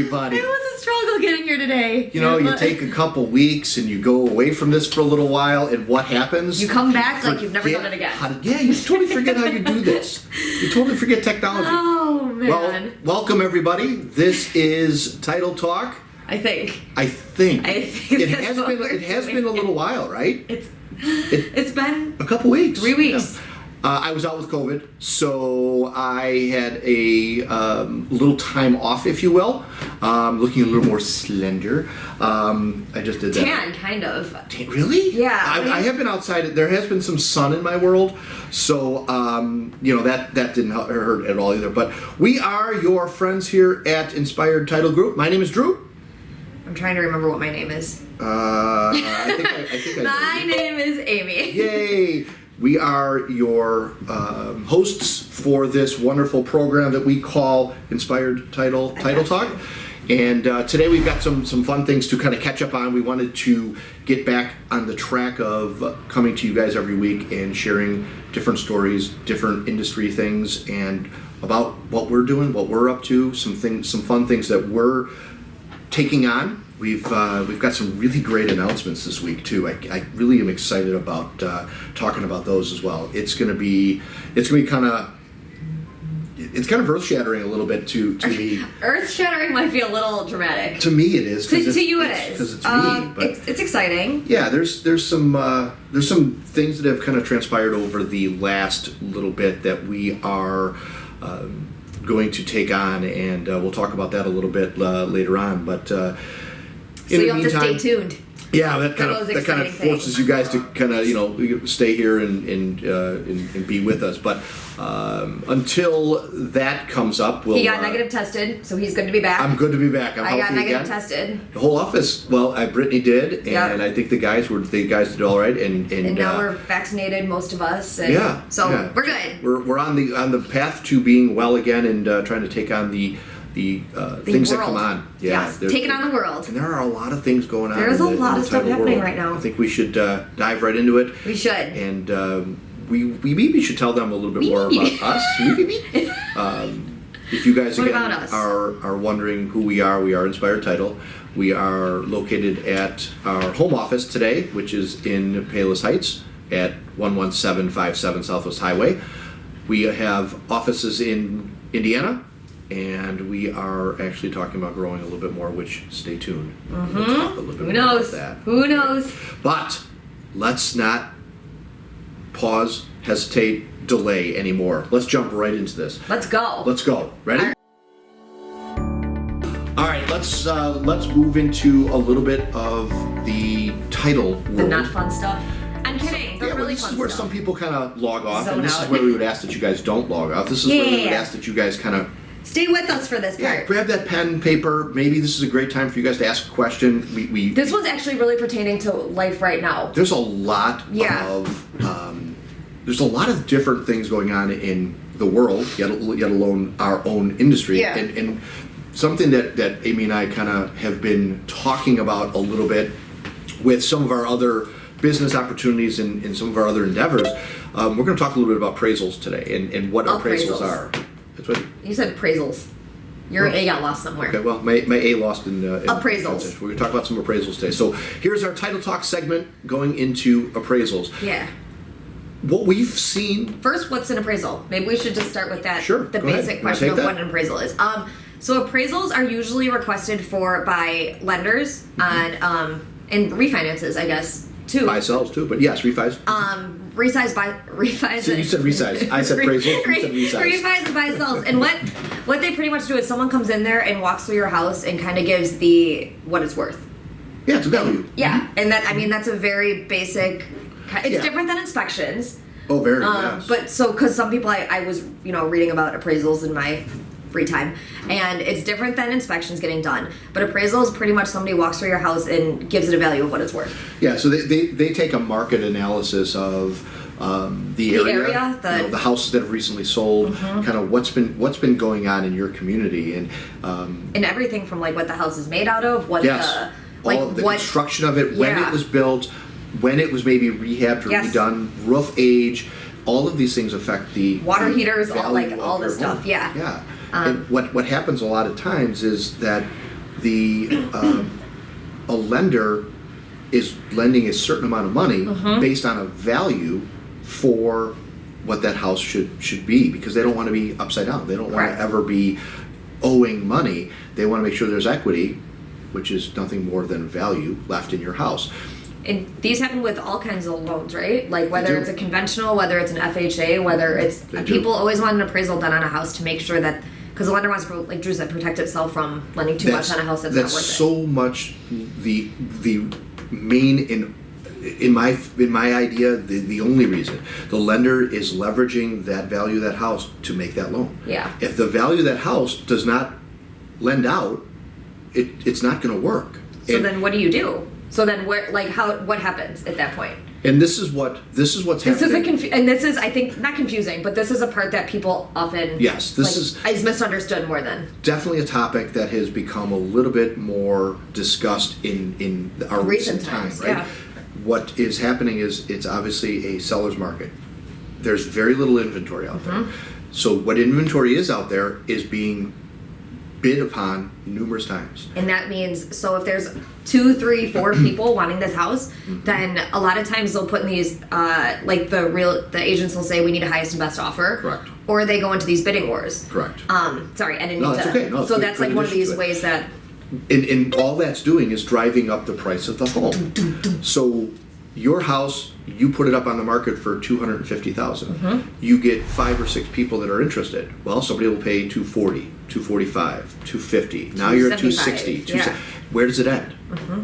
everybody. It was a struggle getting here today. You take a couple weeks and you go away from this for a little while, and what happens? You come back like you've never done it again. You totally forget how you do this. You totally forget technology. Oh, man. Well, welcome everybody. This is Title Talk. I think It has been a little while, right? It's been a couple weeks. 3 weeks. Yeah. I was out with COVID, so I had a little time off, if you will. Looking a little more slender. I just did that. Tan, kind of. Really? Yeah. I have been outside. There has been some sun in my world, so that didn't hurt at all either. But we are your friends here at Inspired Title Group. My name is Drew. I'm trying to remember what my name is. I think I My name is Amy. Yay! We are your hosts for this wonderful program that we call Inspired Title Talk. And today we've got some fun things to kind of catch up on. We wanted to get back on the track of coming to you guys every week and sharing different stories, different industry things, and about what we're doing, what we're up to, some fun things that we're taking on. We've got some really great announcements this week too. I really am excited about talking about those as well. It's gonna be kind of earth shattering a little bit to me. Earth shattering might be a little dramatic. To me, it is. To you, it is because it's me. But it's exciting. Yeah, there's some things that have kind of transpired over the last little bit that we are going to take on, and we'll talk about that a little bit later on. But so you have to stay tuned. Yeah, that kind of forces you guys to kind of stay here and be with us. But until that comes up, he got negative tested, so he's good to be back. I'm good to be back. I got negative tested. The whole office. Well, Brittany did, and I think the guys did all right. And now we're vaccinated, most of us. And we're good. We're on the path to being well again and trying to take on the things that come on. Yeah, yes, taking on the world. And there are a lot of things going on. There's a lot of stuff happening right now. I think we should dive right into it. We should. And we maybe should tell them a little bit more about us. If you guys again are wondering who we are Inspired Title. We are located at our home office today, which is in Palos Heights at 11757 Southwest Highway. We have offices in Indiana, and we are actually talking about growing a little bit more, which stay tuned. Mm-hmm. We'll talk a little bit more about that. Who knows? But let's not pause, hesitate, delay anymore. Let's jump right into this. Let's go. Ready? All right, let's move into a little bit of the title world. The not fun stuff. I'm kidding. This is where some people kind of log off, and this is where we would ask that you guys don't log off. This is where we would ask that you guys kind of stay with us for this part. Yeah, grab that pen and paper. Maybe this is a great time for you guys to ask a question. This one's actually really pertaining to life right now. There's a lot of different things going on in the world, yet alone our own industry. Yeah. And something that Amy and I kind of have been talking about a little bit with some of our other business opportunities and some of our other endeavors. We're going to talk a little bit about appraisals today and what appraisals are. That's what you said. Appraisals. Your A got lost somewhere. Okay, well, my A lost in appraisals. We're going to talk about some appraisals today. So here's our Title Talk segment going into appraisals. Yeah. What we've seen. First, what's an appraisal? Maybe we should just start with that. Sure. The basic question of what an appraisal is. So appraisals are usually requested for by lenders and refinances, I guess, too. Buy sells too, but yes, refis. Refis. So you said resize. I said appraisal. You said resize. Refis and buy sells. And what they pretty much do is someone comes in there and walks through your house and kind of gives what it's worth. Yeah, it's a value. Yeah, and that's a very basic. It's different than inspections. Oh, very. Yes. But because some people I was reading about appraisals in my free time, and it's different than inspections getting done. But appraisal is pretty much somebody walks through your house and gives it a value of what it's worth. Yeah, so they take a market analysis of the area, the houses that have recently sold, kind of what's been going on in your community, and everything from like what the house is made out of, all of the construction of it, when it was built, when it was maybe rehabbed or redone, roof age. All of these things affect the water heaters, all this home. stuff. Yeah. Yeah. And what happens a lot of times is that a lender is lending a certain amount of money based on a value for what that house should be, because they don't want to be upside down. They don't want Right. to ever be owing money. They want to make sure there's equity, which is nothing more than value left in your house. And these happen with all kinds of loans, right? Like whether do. it's a conventional, whether it's an FHA, whether it's They do. people always want an appraisal done on a house to make sure that, because the lender wants to, like Drew said, protect itself from lending too much on a house that's not worth it. So much the main in my idea, the only reason the lender is leveraging that value of that house to make that loan. Yeah. If the value of that house does not lend out, it's not going to work. So then what do you do? So then what happens at that point? And this is what's This happening. and this is, I think, not confusing, but this is a part that people often Yes, this is misunderstood more than. definitely a topic that has become a little bit more discussed in our recent time, times, right? yeah. What is happening is it's obviously a seller's market. There's very little inventory out there. So what inventory is out there is being bid upon numerous times. And that means, so if there's 2, 3, 4 people wanting this house, then a lot of times they'll put in these, like the agents will say we need a highest and best offer. Correct. Or they go into these bidding wars. Correct. Sorry, I didn't No, mean that's to. okay. No, it's so good- that's good like one of addition these to it. ways that. And all that's doing is driving up the price of the home. So your house, you put it up on the market for $250,000. You get 5 or 6 people that are interested. Well, somebody will pay $240, $245, $250. Now you're at $260. Yeah. Where does it end?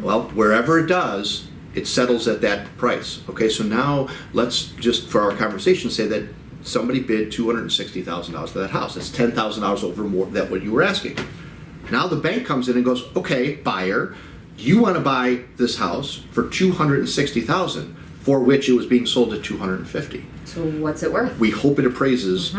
Well, wherever it does, it settles at that price. Okay, so now let's just, for our conversation, say that somebody bid $260,000 for that house. That's $10,000 over more than what you were asking. Now the bank comes in and goes, okay, buyer, you want to buy this house for $260,000, for which it was being sold at $250,000. So what's it worth? We hope it appraises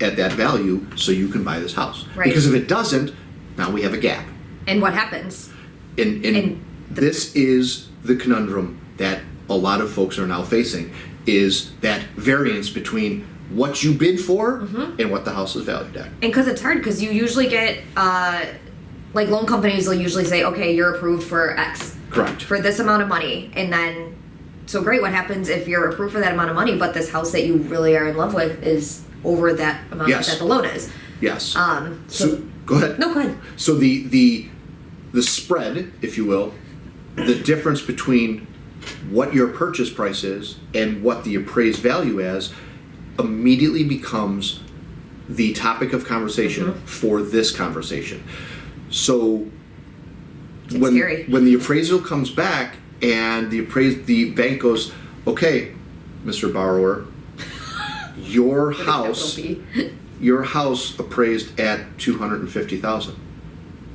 at that value so you can buy this house. Right. Because if it doesn't, now we have a gap. And what happens? And this is the conundrum that a lot of folks are now facing, is that variance between what you bid for and what the house is valued at. And because it's hard, because you usually get, like loan companies will usually say, okay, you're approved for X. Correct. For this amount of money. And then, so great, what happens if you're approved for that amount of money, but this house that you really are in love with is over that amount Yes. that the loan is? Yes. So Go ahead. no, go ahead. So the spread, if you will, the difference between what your purchase price is and what the appraised value is, immediately becomes the topic of conversation for this conversation. So It's scary. when the appraisal comes back and the bank goes, okay, Mr. Borrower, your What a capital house B. your house appraised at $250,000.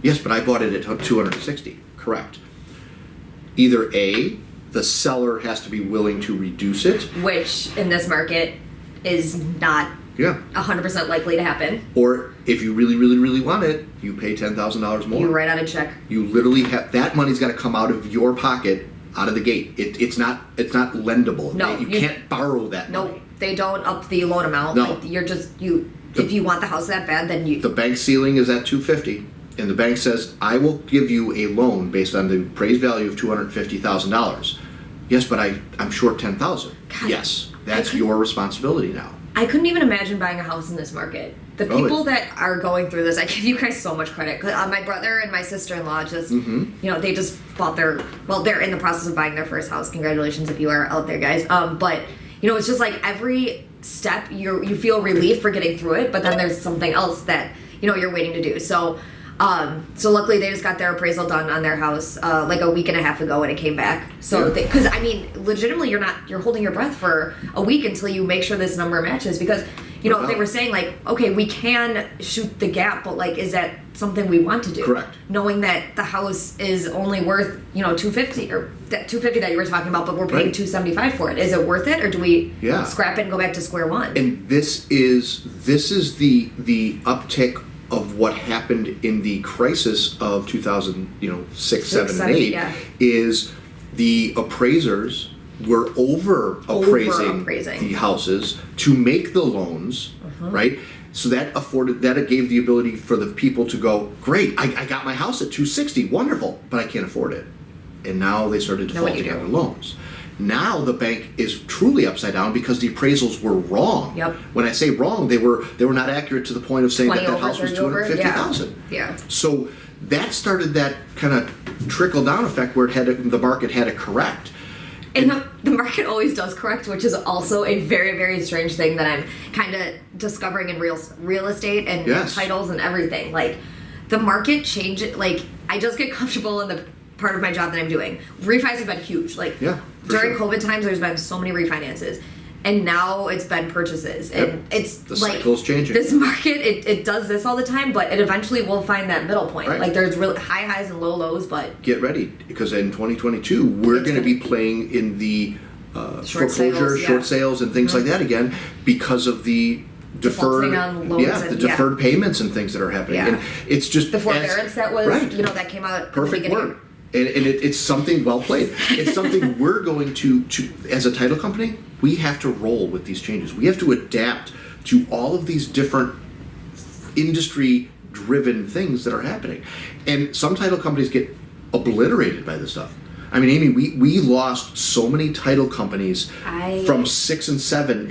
Yes, but I bought it at $260,000. Correct. Either A, the seller has to be willing to reduce it. Which in this market is not Yeah. 100% likely to happen. Or if you really, really, really want it, you pay $10,000 more. You write out a check. You literally have that money's got to come out of your pocket out of the gate. It's not lendable. No, you you- can't borrow that money. No, they don't up the loan amount. No. Like you're just if you want the house that bad, then you. The bank ceiling is at $250,000, and the bank says, I will give you a loan based on the appraised value of $250,000. Yes, but I'm short $10,000. God, Yes, that's I could- your responsibility now. I couldn't even imagine buying a house in this market. The Oh, people that are going through this, I give you guys so much credit. 'Cause, my brother and my sister-in-law just, you know, they just bought they're in the process of buying their first house. Congratulations if you are out there, guys. But, you know, it's just like every step you feel relief for getting through it, but then there's something else that, you know, you're waiting to do. So luckily they just got their appraisal done on their house like a week and a half ago, and it came back. So Yeah. because I mean, legitimately, you're holding your breath for a week until you make sure this number matches, because you know Wow. they were saying like, okay, we can shoot the gap, but like, is that something we want to do? Correct. Knowing that the house is only worth, you know, $250 or that $250 that you were talking about, but we're paying Right. $275 for it. Is it worth it, or do we Yeah. scrap it and go back to square one? And this is the uptick of what happened in the crisis of 2006, 7, and 8 yeah. is the appraisers were over appraising Over-appraising. the houses to make the loans, right? So that it gave the ability for the people to go, great, I got my house at 260, wonderful, but I can't afford it. And now they started defaulting on their loans. Now the bank is truly upside down because the appraisals were wrong. Yep. When I say wrong, they were not accurate to the point of saying that 20 house was over, 250,000. Yeah. So that started that kind of trickle down effect where the market had to correct. And the market always does correct, which is also a very, very strange thing that I'm kind of discovering in real estate and titles and everything. Like, the market changes. Like, I just get comfortable in the part of my job that I'm doing. Refis have been huge. Like, during COVID times, there's been so many refinances. And now it's been purchases. And it's the like, cycle's changing. This market, it does this all the time, but it eventually will find that middle point. Right. Like, there's really high highs and low lows, but... Get ready, because in 2022, we're going to be playing in the foreclosure, short sales, and things like that again because of the deferred, on loans deferred payments and things that are happening. Yeah. And it's just... The forbearance that was, that came out Perfect at the beginning. word. And it's something well played. It's something we're going to, as a title company, we have to roll with these changes. We have to adapt to all of these different industry-driven things that are happening. And some title companies get obliterated by this stuff. I mean, Amy, we lost so many title companies from 6 and 7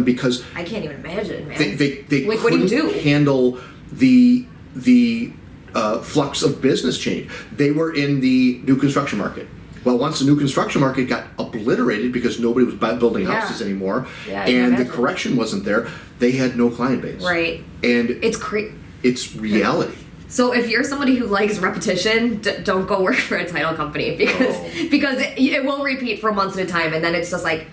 because I can't even imagine, man. They like, what do you do? Handle the flux of business change. They were in the new construction market. Well, once the new construction market got obliterated because nobody was building houses anymore, and the correction wasn't there, they had no client base. Right. And it's reality. So if you're somebody who likes repetition, don't go work for a title company because it will repeat for months at a time, and then it's just like.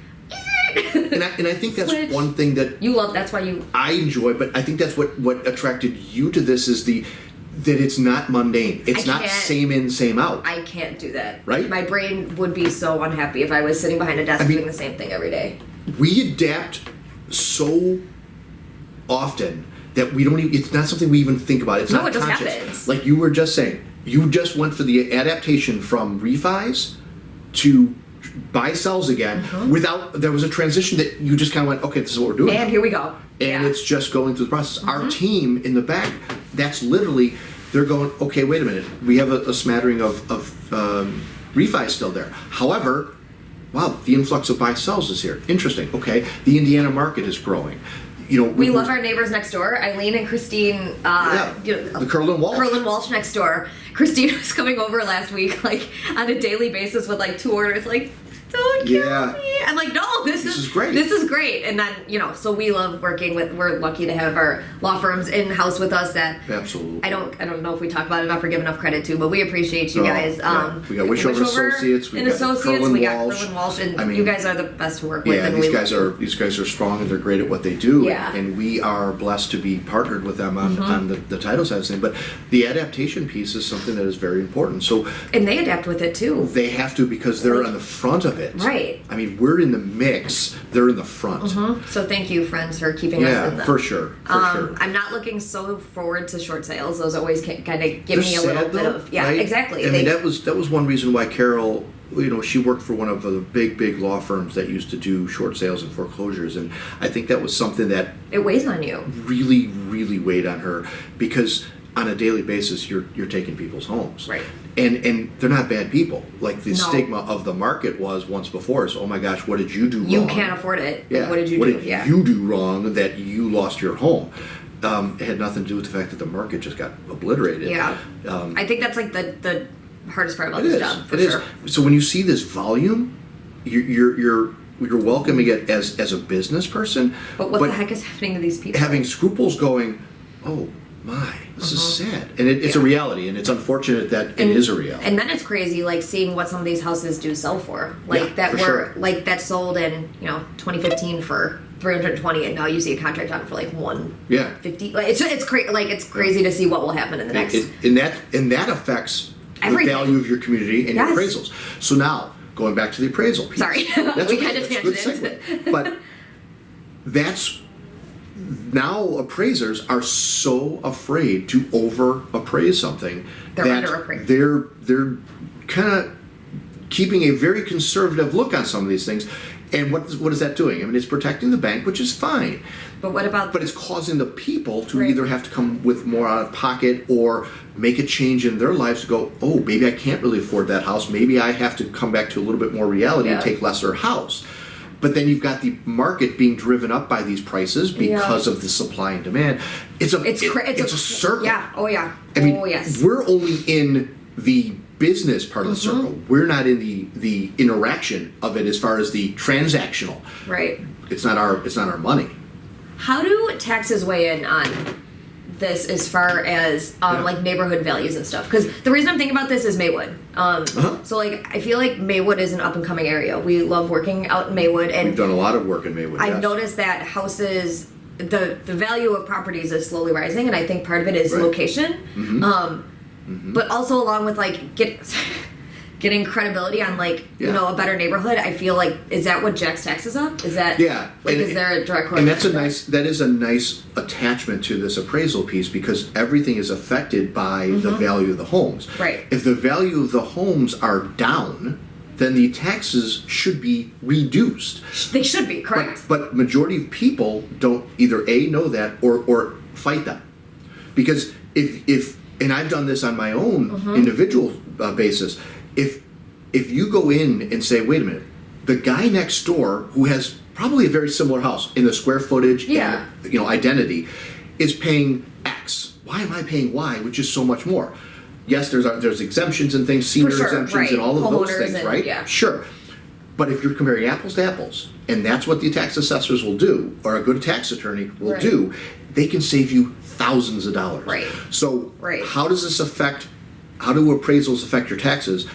and I think that's Switch. One thing that you love. That's why you. I enjoy, but I think that's what attracted you to this is that it's not mundane. It's not same in, same out. I can't do that. Right? My brain would be so unhappy if I was sitting behind a desk doing the same thing every day. We adapt so often that we don't even, it's not something we even think about. It's not it conscious. just happens. Like you were just saying, you just went for the adaptation from refis to buy sells again there was a transition that you just kind of went, okay, this is what we're doing. And here we go. And it's just going through the process. Our team in the back, that's literally, they're going, okay, wait a minute. We have a smattering of refis still there. However, wow, the influx of buy sells is here. Interesting. Okay, the Indiana market is growing. We love our neighbors next door, Eileen and Christine. The Curl and Walsh. Curl and Walsh next door. Christine was coming over last week, like on a daily basis with like 2 orders, like. Don't kill me. I'm like, no, this is great. This is great. And then, so we love working with, we're lucky to have our law firms in-house with us that absolutely. I don't know if we talk about it enough or give enough credit to, but we appreciate you guys. We got Wishover Associates, we got Curl and Walsh, and you guys are the best to work with. Yeah, and these guys are strong and they're great at what they do. Yeah. And we are blessed to be partnered with them on the title side of things. But the adaptation piece is something that is very important. So and they adapt with it too. They have to because they're on the front of it. Right. I mean, we're in the mix. They're in the front. So thank you, friends, for keeping us in the... for sure. I'm not looking so forward to short sales. Those always kind of give me a little bit of... Yeah, right? exactly. I mean, that was one reason why Carol, she worked for one of the big law firms that used to do short sales and foreclosures. And I think that was something that... It weighs on you. Really, really weighed on her because on a daily basis, you're taking people's homes. Right. And they're not bad people. Like the stigma of the market was once before is, oh my gosh, what did you do wrong? You can't afford it. Yeah. What did you do? What did you do wrong that you lost your home? It had nothing to do with the fact that the market just got obliterated. Yeah. I think that's like the hardest part about this job, for sure. sure. So when you see this volume, you're welcoming it as a business person. But what the heck is happening to these people? Having scruples going, oh my, this is sad. And it's a reality, and it's unfortunate that it is a reality. And then it's crazy, like, seeing what some of these houses do sell for. Like, that sold in, 2015 for $320, and now you see a contract on it for like $150. Like, it's crazy. Like, it's crazy to see what will happen in the next. And that affects everything. The value of your community and your appraisals. So now, going back to the appraisal piece. Sorry, we kind of tangented. But that's. Now appraisers are so afraid to over appraise something that they're kind of keeping a very conservative look on some of these things, And what is that doing? I mean, it's protecting the bank, which is fine. But what about? But it's causing the people to Right. either have to come with more out of pocket or make a change in their lives to go, oh, maybe I can't really afford that house. Maybe I have to come back to a little bit more reality and Yeah. take lesser house. But then you've got the market being driven up by these prices because of the supply and demand. It's a circle. Yeah. Oh yeah. I mean, oh yes. we're only in the business part of the circle. We're not in the interaction of it as far as the transactional. Right. It's not our money. How do taxes weigh in on this as far as like neighborhood values and stuff? Because the reason I'm thinking about this is Maywood. So like I feel like Maywood is an up and coming area. We love working out in Maywood, and We've done a lot of work in Maywood. I've yes. noticed that houses, the value of properties is slowly rising, and I think part of it is Right. location. But also along with like getting credibility on like you Yeah. know a better neighborhood. I feel like is that what jacks taxes up? Is that Yeah. Like And- is there a direct And correlation? that is a nice attachment to this appraisal piece because everything is affected by the value of the homes. Right. If the value of the homes are down, then the taxes should be reduced. They should be correct. But majority of people don't either A, know that or fight that. Because if and I've done this on my own individual basis, if you go in and say, wait a minute, the guy next door who has probably a very similar house in the square footage Yeah. and identity is paying X. Why am I paying Y, which is so much more? Yes, there's exemptions and things, senior sure, exemptions right. and all of those Homeowners things, and- right? yeah. Sure. But if you're comparing apples to apples, and that's what the tax assessors will do, or a good tax attorney will Right. do, they can save you thousands of dollars. Right. So Right. how do appraisals affect your taxes?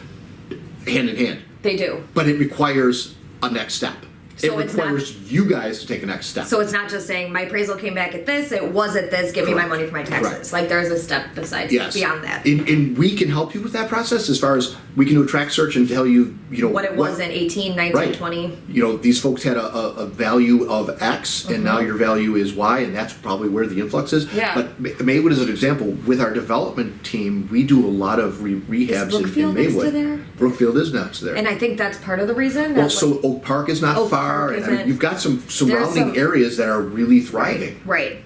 Hand in hand. They do. But it requires a next step. So it it's not- requires you guys to take a next step. So it's not just saying my appraisal came back at this, it was at this, give me my Correct. money for my taxes. Correct. Like there's a step besides Yes. beyond that. And we can help you with that process as far as we can do a track search and tell you, What it was in 18, 19, Right. 20. These folks had a value of X, and now your value is Y, and that's probably where the influx is. Yeah. But Maywood is an example. With our development team, we do a lot of rehabs in Brookfield next Maywood. to there? Brookfield is next to there. And I think that's part of the reason. Well, That so Oak Park is not Oak far. Park and I mean, isn't- you've got some surrounding some- areas that are really thriving. Right.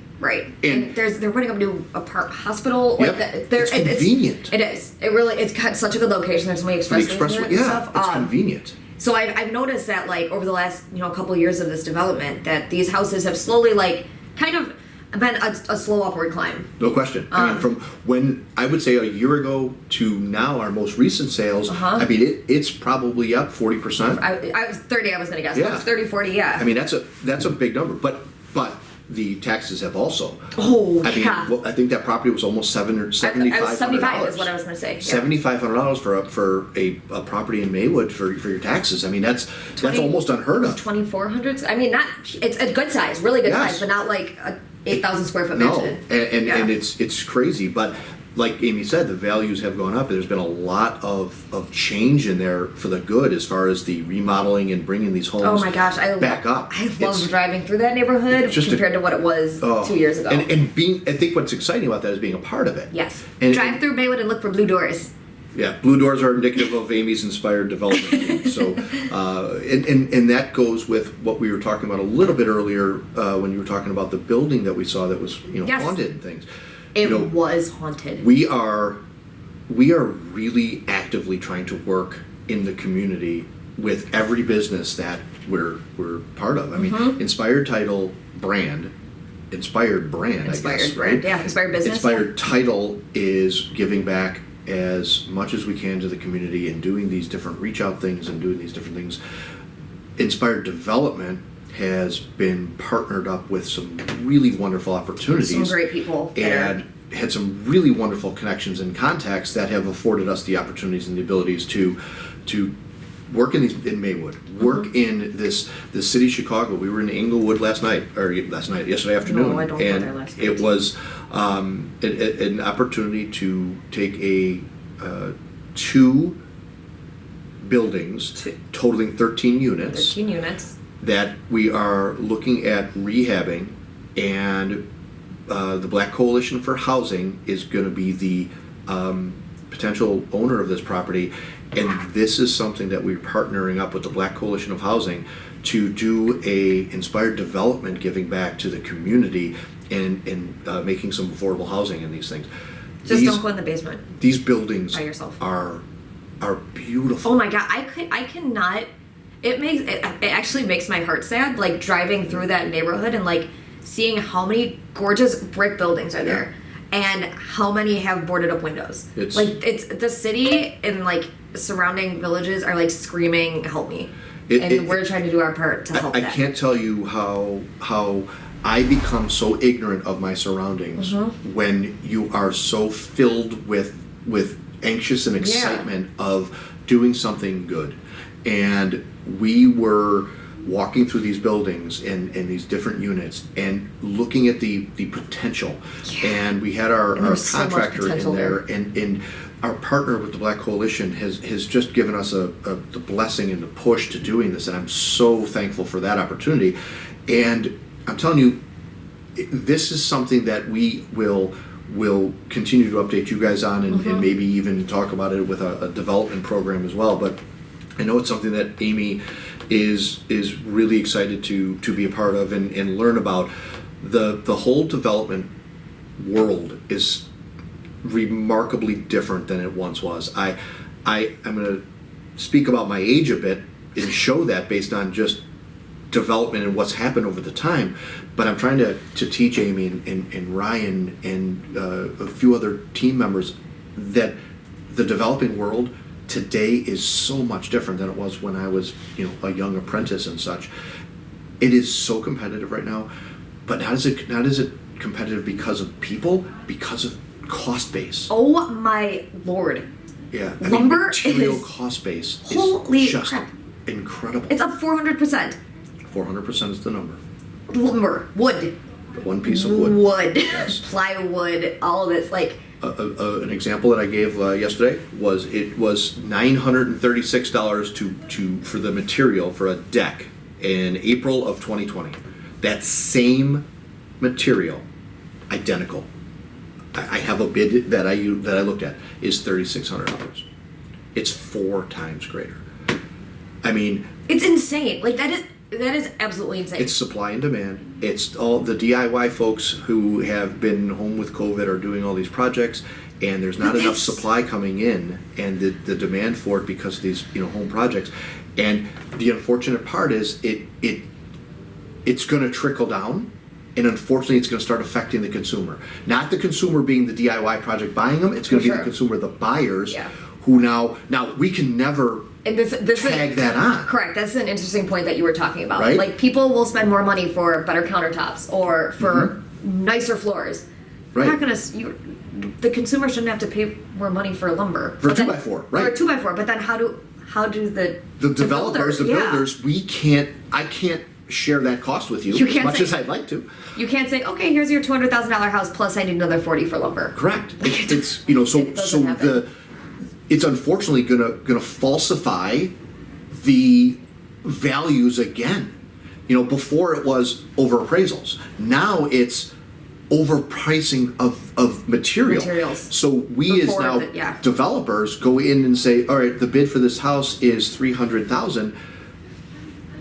And- And they're putting up a new hospital. Yep. Like they're, It's convenient. It is. It's got such a good location. There's so many The expressways expressway, and yeah, stuff. it's convenient. So I've noticed that like over the last couple of years of this development that these houses have slowly like kind of been a slow upward climb. No question. I mean, from when I would say a year ago to now, our most recent sales, Uh-huh. I mean, it's probably up 40%. I was 30. I was gonna guess. Yeah. But it's 30, 40. Yeah. I mean, that's a big number. But the taxes have also. oh I mean, yeah. well, I think that property was almost $75,000. 75 is what I was gonna say. Yeah. $7,500 for a property in Maywood for your taxes. I mean, that's 20 almost unheard of. 2,400. I mean, not it's a good size, really good Yes. size, but not like a 8,000 square foot No, mansion. and Yeah. it's crazy, but like Amy said, the values have gone up. There's been a lot of change in there for the good as far as the remodeling and bringing these homes Oh my gosh, back up. I love It's- driving through that neighborhood it's just compared to what it was 2 years ago. And I think what's exciting about that is being a part of it. yes. And- Drive through Maywood and look for blue doors. Yeah, blue doors are indicative of Amy's inspired development team. So, and that goes with what we were talking about a little bit earlier when you were talking about the building that we saw that was Yes. haunted and things. It was haunted. We are really actively trying to work in the community with every business that we're part of. I mean, Inspired Title brand, Inspired brand, Inspired I guess, brand, right? yeah, Inspired business. Inspired Title is giving back as much as we can to the community and doing these different reach out things and doing these different things. Inspired Development has been partnered up with some really wonderful opportunities. Some great people. And had some really wonderful connections and contacts that have afforded us the opportunities and the abilities to work in Maywood, work in this city of Chicago. We were in Englewood yesterday afternoon, No, I don't go and there last it night. was an opportunity to take two buildings totaling 13 units 13 units. that we are looking at rehabbing, and the Black Coalition for Housing is going to be the potential owner of this property, and this is something that we're partnering up with the Black Coalition of Housing to do a inspired development, giving back to the community and making some affordable housing in these things. Just don't go in the basement These buildings by yourself. are beautiful. Oh my god, I cannot. It actually makes my heart sad, like driving through that neighborhood and like seeing how many gorgeous brick buildings are there, and how many have boarded up windows. It's the city and like surrounding villages are like screaming, "Help me!" We're trying to do our part to help. I can't tell you how I become so ignorant of my surroundings when you are so filled with anxious and excitement of doing something good. And we were walking through these buildings and these different units and looking at the potential. And we had our contractor in there, and our partner with the Black Coalition has just given us the blessing and the push to doing this, and I'm so thankful for that opportunity. And I'm telling you, this is something that we will continue to update you guys on, and maybe even talk about it with a development program as well. But I know it's something that Amy is really excited to be a part of and learn about. The whole development world is remarkably different than it once was. I'm going to speak about my age a bit and show that based on just development and what's happened over the time, but I'm trying to teach Amy and Ryan and a few other team members that the developing world today is so much different than it was when I was a young apprentice and such. It is so competitive right now, but not is it competitive because of people, because of cost base. Oh my lord. Yeah, Lumber material cost base holy is just crap. Incredible. It's up 400%. 400% is the number. Lumber, wood. One piece of wood. Wood, yes. Plywood, all of this. Like an example that I gave yesterday was $936 for the material for a deck in April of 2020. That same material, identical. I have a bid that I looked at is $3,600. It's 4 times greater. I mean, it's insane. Like that is absolutely insane. It's supply and demand. It's all the DIY folks who have been home with COVID are doing all these projects, and there's not enough supply coming in, and the demand for it because of these home projects. And the unfortunate part is it's going to trickle down, and unfortunately it's going to start affecting the consumer. Not the consumer being the DIY project buying them. It's going to be the consumer, the buyers, who now we can never. And this tag that on. Correct. That's an interesting point that you were talking about. Right? Like people will spend more money for better countertops or for nicer floors. Right. You're not gonna. The consumer shouldn't have to pay more money for lumber. For a 2x4, right? For a 2x4, but then how do the developers, the builders? I can't share that cost with you as much as I'd like to. You can't say, okay, here's your $200,000 house plus I need another $40,000 for lumber. Correct. It's unfortunately gonna falsify the values again. Before it was over appraisals. Now it's overpricing of materials. So we developers go in and say, all right, the bid for this house is $300,000,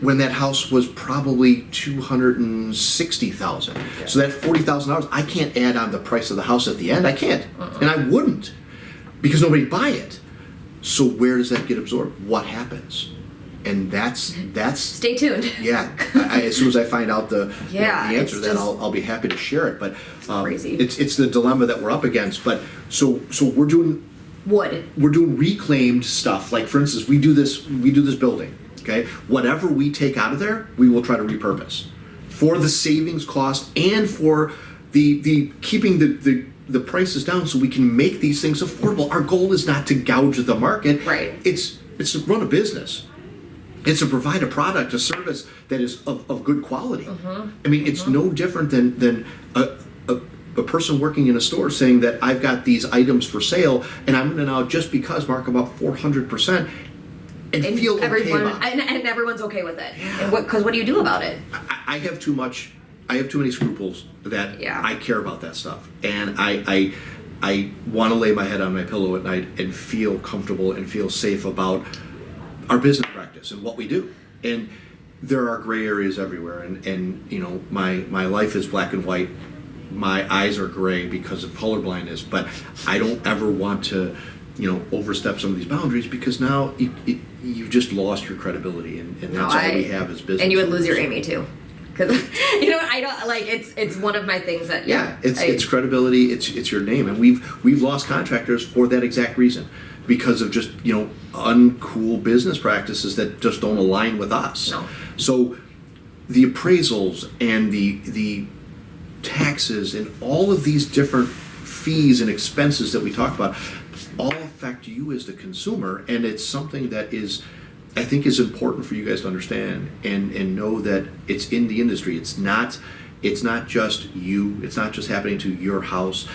when that house was probably $260,000. Yeah. So that $40,000, I can't add on the price of the house at the end. I can't, and I wouldn't, because nobody buy it. So where does that get absorbed? What happens? And that's. Stay tuned. Yeah, as soon as I find out the answer, then I'll be happy to share it. But crazy. It's the dilemma that we're up against. But so we're doing wood. We're doing reclaimed stuff. Like for instance, we do this building. Okay, whatever we take out of there, we will try to repurpose for the savings cost and for the keeping the prices down so we can make these things affordable. Our goal is not to gouge the market. Right. It's to run a business. It's to provide a product, a service that is of good quality. I mean, it's no different than a person working in a store saying that I've got these items for sale and I'm going to now, just because, mark them up 400%. And feel okay about it. And everyone's okay with it. Yeah. Because what do you do about it? I have too many scruples that I care about that stuff. And I want to lay my head on my pillow at night and feel comfortable and feel safe about our business practice and what we do. And there are gray areas everywhere, and you know, my life is black and white. My eyes are gray because of color blindness, but I don't ever want to, you know, overstep some of these boundaries, because now you've just lost your credibility, and that's all we have as business. And you would lose your Amy too, because you know, I don't like, it's one of my things that it's credibility, it's your name, and we've lost contractors for that exact reason, because of just, you know, uncool business practices that just don't align with us. No. So the appraisals and the taxes and all of these different fees and expenses that we talk about all affect you as the consumer, and it's something that I think is important for you guys to understand and know that it's in the industry. It's not just you. It's not just happening to your house,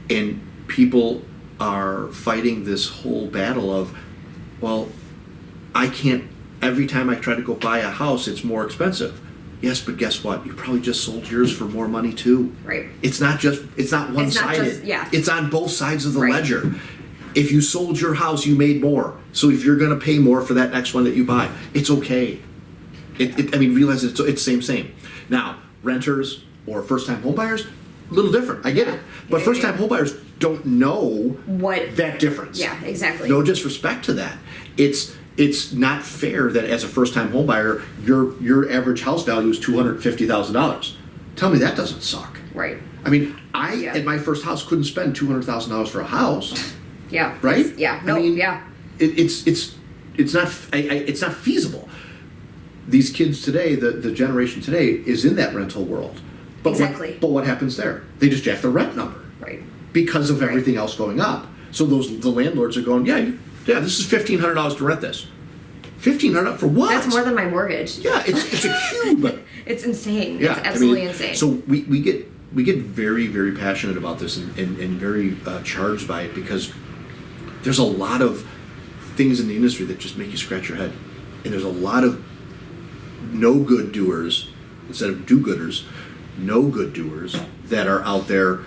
and people are fighting this whole battle of, well, I can't. Every time I try to go buy a house, it's more expensive. Yes, but guess what? You probably just sold yours for more money too. Right. It's not one-sided. It's on both sides of the ledger. If you sold your house, you made more. So if you're going to pay more for that next one that you buy, it's okay. I mean, realize it's same. Now, renters or first-time homebuyers, a little different. I get it. But first-time homebuyers don't know that difference. Yeah, exactly. No disrespect to that. It's not fair that as a first-time homebuyer, your average house value is $250,000. Tell me that doesn't suck. Right. I mean, at my first house couldn't spend $200,000 for a house. Yeah. Right. It's not feasible. These kids today, the generation today, is in that rental world. But exactly. But what happens there? They just jack the rent number. Right. Because of everything else going up. So the landlords are going, yeah, this is $1,500 to rent this. $1,500 for what? That's more than my mortgage. Yeah, it's a cube. It's insane. Yeah, it's absolutely insane. So we get very, very passionate about this and very charged by it, because there's a lot of things in the industry that just make you scratch your head, and there's a lot of no good doers instead of do-gooders, no good doers that are out there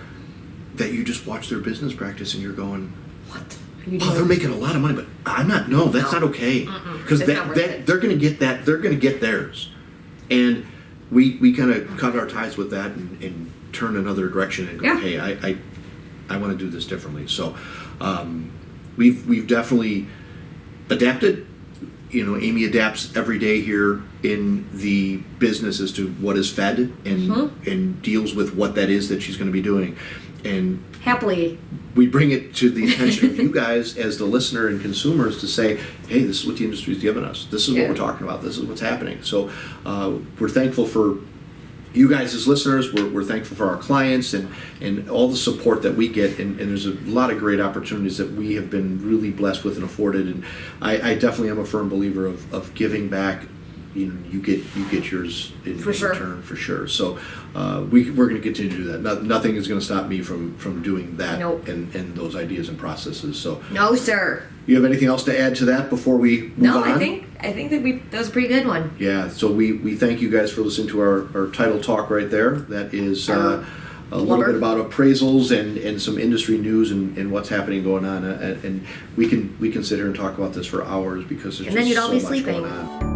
that you just watch their business practice and you're going, what? They're making a lot of money, but I'm not. No, that's not okay. Because they're going to get that. They're going to get theirs, and we kind of cut our ties with that and turn another direction and go, hey, I want to do this differently. So we've definitely adapted. You know, Amy adapts every day here in the business as to what is fed and deals with what that is that she's going to be doing, and happily we bring it to the attention of you guys as the listener and consumers to say, hey, this is what the industry's given us. This is what we're talking about. This is what's happening. So we're thankful for you guys as listeners. We're thankful for our clients and all the support that we get. And there's a lot of great opportunities that we have been really blessed with and afforded. And I definitely am a firm believer of giving back. You know, you get yours in return for sure. So we're going to continue to do that. Nothing is going to stop me from doing that and those ideas and processes. So no, sir. You have anything else to add to that before we move on? I think that was a pretty good one. Yeah. So we thank you guys for listening to our title talk right there. That is a little bit about appraisals and some industry news and what's happening going on. And we can sit here and talk about this for hours because there's just so much going on.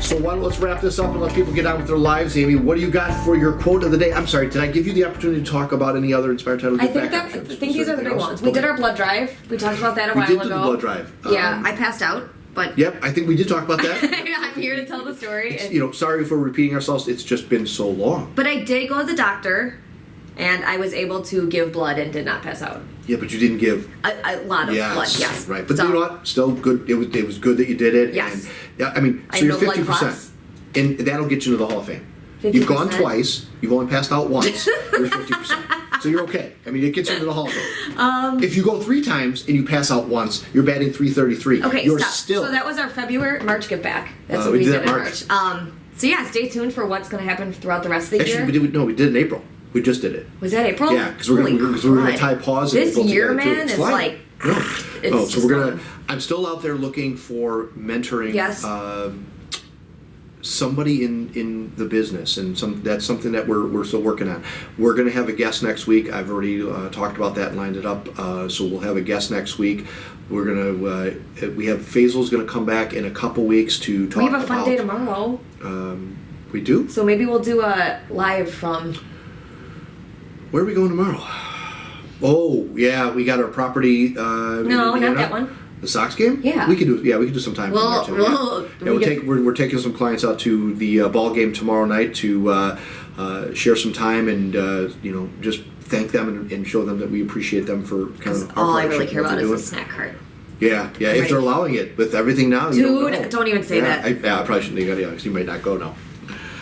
So let's wrap this up and let people get on with their lives. Amy, what do you got for your quote of the day? I'm sorry, did I give you the opportunity to talk about any other Inspired Title? I think these are the big ones. We did our blood drive. We talked about that a while ago. We did do the blood drive. Yeah, I passed out, but... Yep, I think we did talk about that. I'm here to tell the story. Sorry if we're repeating ourselves. It's just been so long. But I did go to the doctor, and I was able to give blood and did not pass out. Yeah, but you didn't give a lot of blood. Yes, right. But you know what? Still good. It was good that you did it. Yes. And, I mean, so you're 50%, and that'll get you into the Hall of Fame. 50%? You've gone twice. You've only passed out once. You're 50%. So you're okay. I mean, it gets you into the Hall of Fame. If you go 3 times and you pass out once, you're batting .333. Okay, you're stop. Still. So that was our March give back. That's what we did in March. So yeah, stay tuned for what's going to happen throughout the rest of the year. Actually, we did it in April. We just did it. Was that April? Yeah, because we're going to tie pause. This year, man, is like... So we're going to... I'm still out there looking for mentoring somebody in the business, and that's something that we're still working on. We're going to have a guest next week. I've already talked about that and lined it up. So we'll have a guest next week. We're gonna we have Appraisals going to come back in a couple weeks to talk. We have a fun day tomorrow. We do. So maybe we'll do a live from. Where are we going tomorrow? Oh yeah, we got our property. No, not that one. The Sox game? Yeah. We could do some time from there too. We're taking some clients out to the ball game tomorrow night to share some time and just thank them and show them that we appreciate them for kind of all I really care about is the snack cart. Yeah, if they're allowing it with everything now. Dude, don't even say that. I probably shouldn't because you might not go now.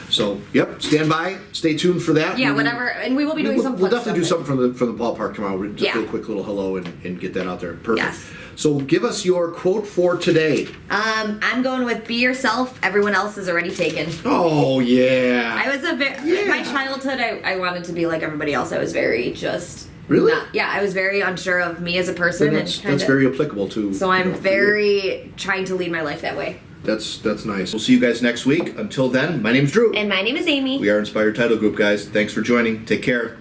So, yep, stand by, stay tuned for that. Yeah, whatever, and we will be doing something. We'll definitely do something from the ballpark tomorrow. We'll just do a quick little hello and get that out there. Perfect. Yes. So, give us your quote for today. I'm going with "Be yourself. Everyone else is already taken." Oh yeah. I was my childhood. I wanted to be like everybody else. I was very just. Really? I was very unsure of me as a person, that's very applicable to. So I'm very trying to lead my life that way. That's nice. We'll see you guys next week. Until then, my name's Drew. And my name is Amy. We are Inspired Title Group, guys. Thanks for joining. Take care.